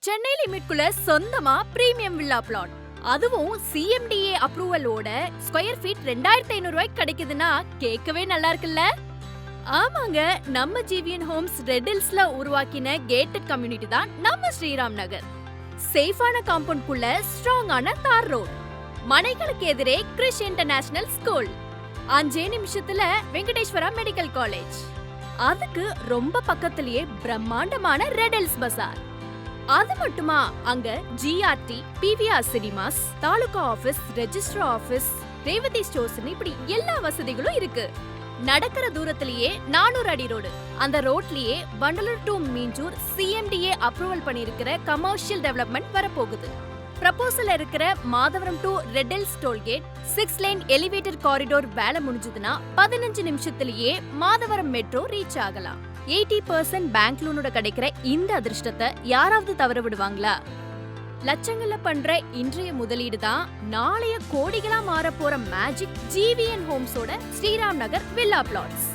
சென்னை லிமிட்குள்ள சொந்தமா premium villa plot, அதுவும் CMDA அப்ரூவலோட square feet 2500 ரூபாய்க்கு கிடைக்குதுன்னா கேட்கவே நல்லா இருக்குல்ல? ஆமாங்க, நம்ம ஜிவிஎன் ஹோம்ஸ் ரெட் ஹில்ஸ்ல உருவாக்கின கேட்டட் கம்யூனிட்டி தான் நம்ம ஸ்ரீராம் நகர். சேஃபான காம்பவுண்ட்குள்ள ஸ்ட்ராங்கான தார் ரோட், மனைகளுக்கு எதிரே கிறிஷ் இன்டர்நேஷனல் ஸ்கூல், 5 நிமிஷத்துல வெங்கடேஸ்வரா மெடிக்கல் காலேஜ், அதுக்கு ரொம்ப பக்கத்திலேயே பிரம்மாண்டமான ரெட் ஹில்ஸ் பசார். அது மட்டுமா, அங்க GRT, PVR cinemas, taluka office, register office, Revathi ஸ்டோர்ஸ்னு இப்படி எல்லா வசதிகளும் இருக்கு. நடக்கிற தூரத்திலேயே 400 அடி ரோடு, அந்த ரோட்லயே Vandalur to Minjur CMDA approval பண்ணியிருக்கிற கமர்ஷியல் டெவலப்மெண்ட் வரப்போகுது. ப்ரப்போசல் இருக்கிற Madhavaram to Red Hills tollgate 6 line elevator corridor வேலை முடிஞ்சதுன்னா 15 நிமிஷத்திலேயே மாதவரம் மெட்ரோ ரீச் ஆகலாம். 80% பேங்க் லோனோட கிடைக்கிற இந்த அதிர்ஷ்டத்தை யாராவது தவற விடுவாங்களா? லட்சங்கள்ல பண்ற இன்றைய முதலீடு தான் நாளைய கோடிகளா மாற போற மேஜிக் ஜிவிஎன் ஹோம்ஸோட ஸ்ரீராம் நகர் வில்லா பிளாட்ஸ்.